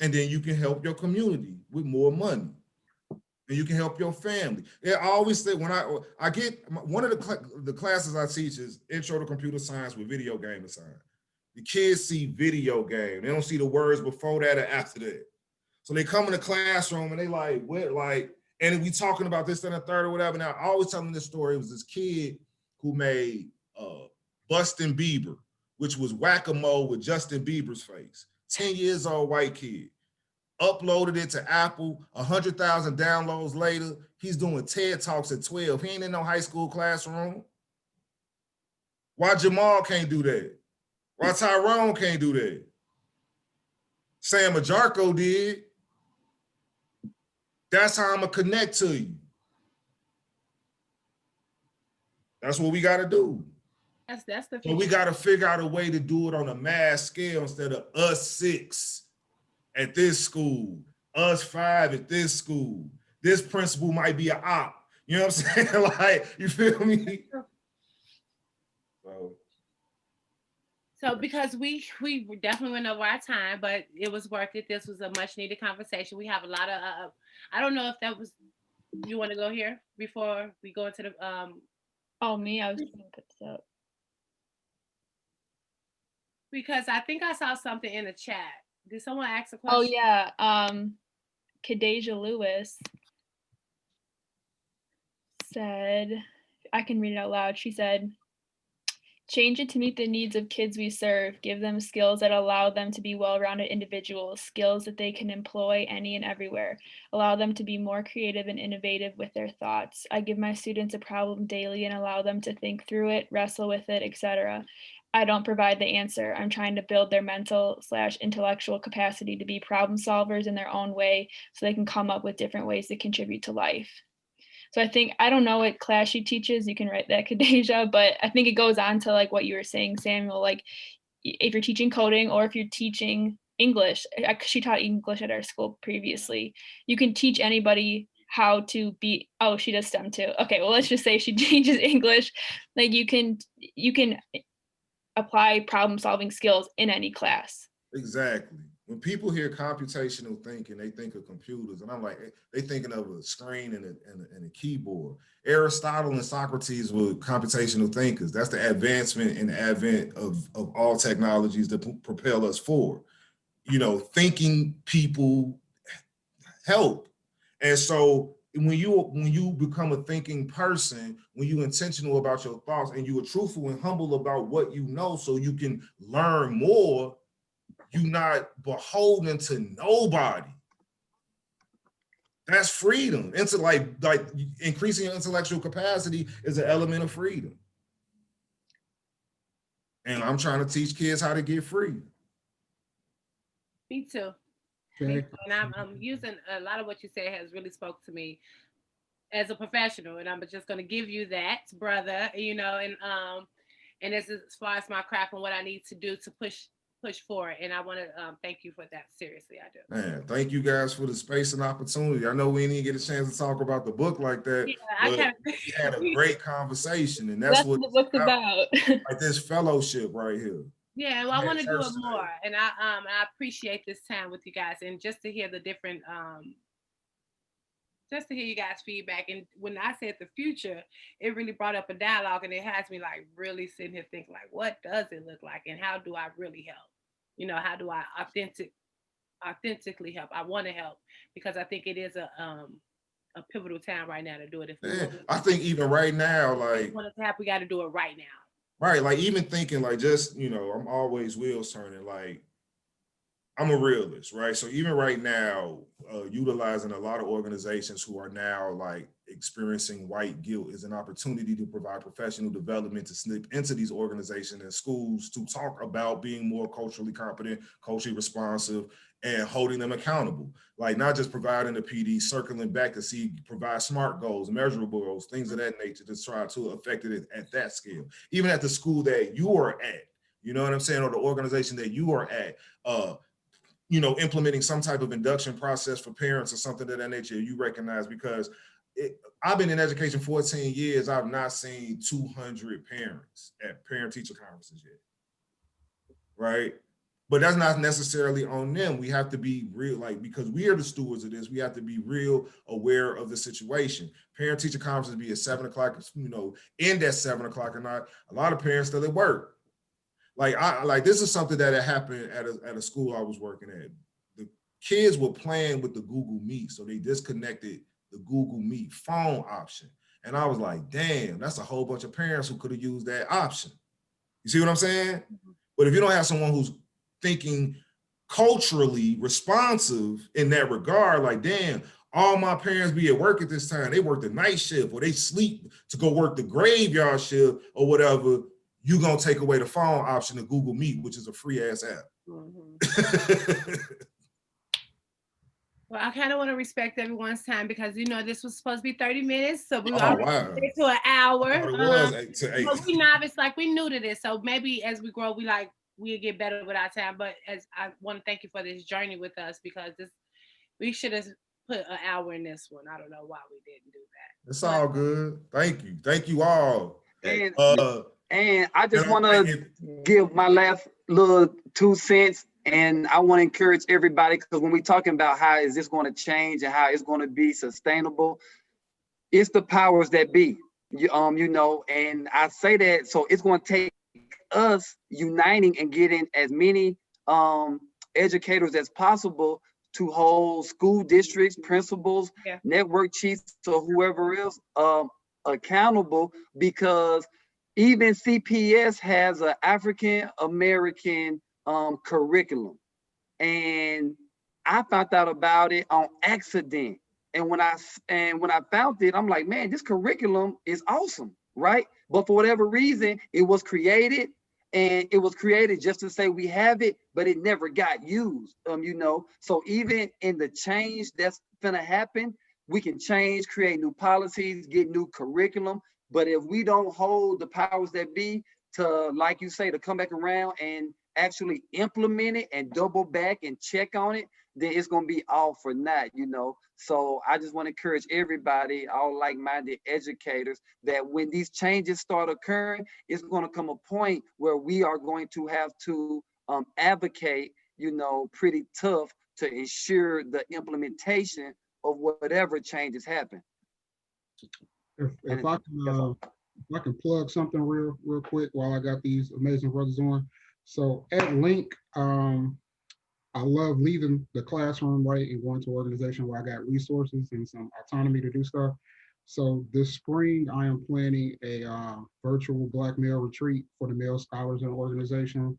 And then you can help your community with more money. And you can help your family. I always say, when I get, one of the classes I teach is Intro to Computer Science with video game design. The kids see video game. They don't see the words before that or after that. So they come in the classroom and they like, what, like, and we talking about this and a third or whatever. Now, I always tell them this story. It was this kid who made Bustin' Bieber, which was whack-a-mole with Justin Bieber's face. 10 years old white kid. Uploaded it to Apple, 100,000 downloads later. He's doing TED Talks at 12. He ain't in no high school classroom. Why Jamal can't do that? Why Tyrone can't do that? Samuel Agyarko did. That's how I'm gonna connect to you. That's what we gotta do. That's the future. But we gotta figure out a way to do it on a mass scale instead of us 6 at this school, us 5 at this school. This principal might be an op. You know what I'm saying? Like, you feel me? So because we definitely went over our time, but it was worth it. This was a much needed conversation. We have a lot of, I don't know if that was, you want to go here before we go into the, Oh, me? I was going to put this up. Because I think I saw something in the chat. Did someone ask a question? Oh, yeah. Kadeja Lewis said, I can read it out loud. She said, change it to meet the needs of kids we serve. Give them skills that allow them to be well-rounded individuals, skills that they can employ any and everywhere. Allow them to be more creative and innovative with their thoughts. I give my students a problem daily and allow them to think through it, wrestle with it, etc. I don't provide the answer. I'm trying to build their mental/intellectual capacity to be problem solvers in their own way so they can come up with different ways to contribute to life. So I think, I don't know what class she teaches, you can write that, Kadeja, but I think it goes on to like what you were saying, Samuel, like if you're teaching coding or if you're teaching English, she taught English at our school previously, you can teach anybody how to be, oh, she does STEM too. Okay, well, let's just say she teaches English. Like you can apply problem solving skills in any class. Exactly. When people hear computational thinking, they think of computers, and I'm like, they thinking of a screen and a keyboard. Aristotle and Socrates were computational thinkers. That's the advancement and advent of all technologies that propel us forward. You know, thinking people help. And so when you become a thinking person, when you're intentional about your thoughts and you are truthful and humble about what you know so you can learn more, you're not beholden to nobody. That's freedom. Into like increasing your intellectual capacity is an element of freedom. And I'm trying to teach kids how to get free. Me too. Okay. And I'm using a lot of what you say has really spoke to me as a professional, and I'm just going to give you that, brother. You know, and as far as my craft and what I need to do to push forward, and I want to thank you for that. Seriously, I do. Man, thank you guys for the space and opportunity. I know we didn't get a chance to talk about the book like that, but we had a great conversation, and that's what the book's about. Like this fellowship right here. Yeah, well, I want to do it more, and I appreciate this time with you guys, and just to hear the different, just to hear you guys' feedback. And when I said the future, it really brought up a dialogue, and it has me like really sitting here thinking like, what does it look like, and how do I really help? You know, how do I authentically help. I want to help because I think it is a pivotal time right now to do it. If we want I think even right now, like, to help, we got to do it right now. right, like even thinking like just, I'm always wheels turning, like I'm a realist, right? So even right now, utilizing a lot of organizations who are now like experiencing white guilt is an opportunity to provide professional development to slip into these organizations and schools to talk about being more culturally competent, culturally responsive, and holding them accountable. Like not just providing the PD, circling back to see, provide SMART goals, measurable goals, things of that nature to try to affect it at that scale. Even at the school that you are at, you know what I'm saying, or the organization that you are at, implementing some type of induction process for parents or something of that nature, you recognize, because I've been in education 14 years. I've not seen 200 parents at parent-teacher conferences yet, right? But that's not necessarily on them. We have to be real, like, because we are the stewards of this, we have to be real aware of the situation. Parent-teacher conferences be at 7 o'clock, end at 7 o'clock at night. A lot of parents still at work. Like this is something that had happened at a school I was working at. The kids were playing with the Google Meet, so they disconnected the Google Meet phone option. And I was like, damn, that's a whole bunch of parents who could have used that option. You see what I'm saying? Mm-hmm. But if you don't have someone who's thinking culturally responsive in that regard, like, damn, all my parents be at work at this time. They work the night shift or they sleep to go work the graveyard shift or whatever. You're going to take away the phone option of Google Meet, which is a free ass app. Mm-hmm. Well, I kind of want to respect everyone's time because, this was supposed to be 30 minutes. So we already get to an hour. It was 8 to 8. But we novice, like we new to this. So maybe as we grow, we'll get better with our time. But as I want to thank you for this journey with us, because we should have put an hour in this one. I don't know why we didn't do that. It's all good. Thank you. Thank you all. And I just want to give my last little 2 cents, and I want to encourage everybody, because when we're talking about how is this going to change and how it's going to be sustainable, it's the powers that be, and I say that, so it's going to take us uniting and getting as many educators as possible to hold school districts, principals, network chiefs, or whoever else accountable, because even CPS has an African American curriculum, and I found out about it on accident. And when I found it, I'm like, man, this curriculum is awesome, right? But for whatever reason, it was created, and it was created just to say we have it, but it never got used. So even in the change that's gonna happen, we can change, create new policies, get new curriculum. But if we don't hold the powers that be to, like you say, to come back around and actually implement it and double back and check on it, then it's going to be all for naught, So I just want to encourage everybody, all like-minded educators, that when these changes start occurring, it's going to come a point where we are going to have to advocate, pretty tough to ensure the implementation of whatever changes happen. If I can plug something real quick while I got these amazing brothers on. So at Link, I love leaving the classroom, right, and going to an organization where I got resources and some autonomy to do stuff. So this spring, I am planning a virtual Black male retreat for the male scholars in the organization.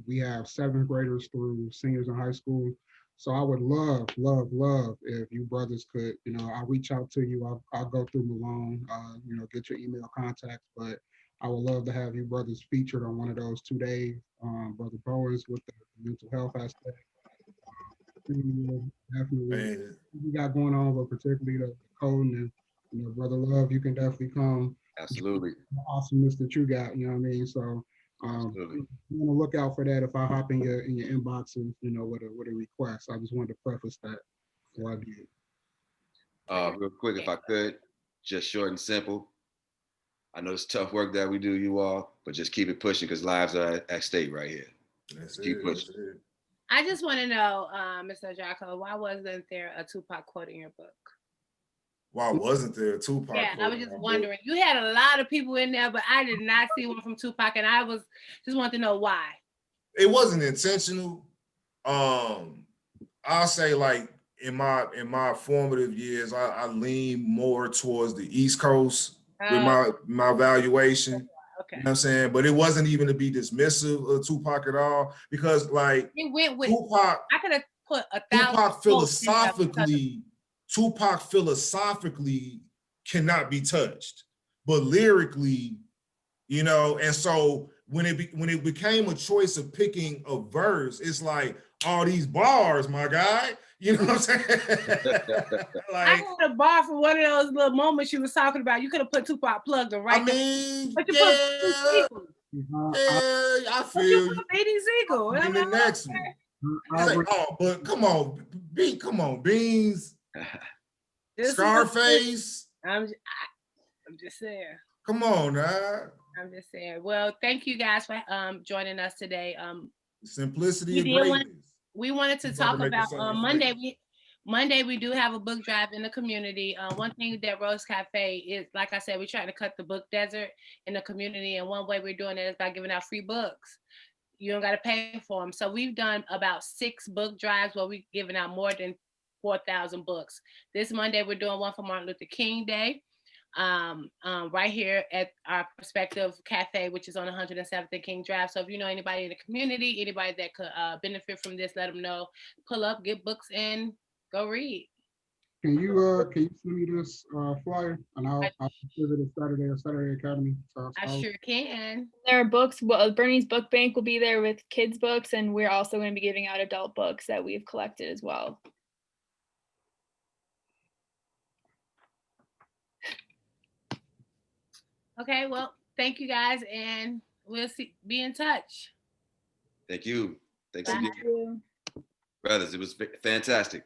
We have 7th graders through seniors in high school. So I would love if you brothers could, I'll reach out to you. I'll go through Malone, get your email contacts, but I would love to have you brothers featured on one of those 2 days. Brother Bowens with the mental health aspect. Definitely we got going on, but particularly the coding and, Brother Love, you can definitely come. Absolutely. The awesomeness that you got, you know what I mean? So I'm gonna look out for that if I hop in your inboxes, with a request. I just wanted to preface that before I did. Real quick, if I could, just short and simple. I know it's tough work that we do, you all, but just keep it pushing because lives are at stake right here. Keep pushing. I just want to know, Mr. Agyarko, why wasn't there a Tupac quote in your book? Why wasn't there a Tupac? Yeah, I was just wondering. You had a lot of people in there, but I did not see one from Tupac, and I was just wanted to know why. It wasn't intentional. I'll say like in my formative years, I lean more towards the East Coast with my evaluation. Okay. You know what I'm saying? But it wasn't even to be dismissive of Tupac at all, because like It went with Tupac, I could have put 1,000 Tupac philosophically cannot be touched, but lyrically, you know. And so when it became a choice of picking a verse, it's like all these bars, my guy. You know what I'm saying? I Like, got a bar for one of those little moments you was talking about. You could have put Tupac plugged right. I mean, but you yeah, put I feel you. Beanie Siegel. And the next one, say, oh, but come on, Beans, Scarface. I'm just saying. Come on, I'm just saying. Well, thank you guys for joining us today. Simplicity and greatness. We wanted to talk about Monday. We do have a book drive in the community. One thing that Rose Cafe is, like I said, we're trying to cut the book desert in the community, and one way we're doing it is by giving out free books. You don't got to pay for them. So we've done about 6 book drives where we've given out more than 4,000 books. This Monday we're doing one for Martin Luther King Day. Right here at our Perspective Cafe, which is on 107th and King Drive. So if you know anybody in the community, anybody that could benefit from this, let them know. Pull up, get books in, go read. Can you send me this flyer, and I'll visit it Saturday Academy. So I sure can. There are books. Well, Bernie's Book Bank will be there with kids' books, and we're also going to be giving out adult books that we've collected as well. Okay, well, thank you guys, and we'll be in touch. Thank you. Thanks again. Brothers, it was fantastic.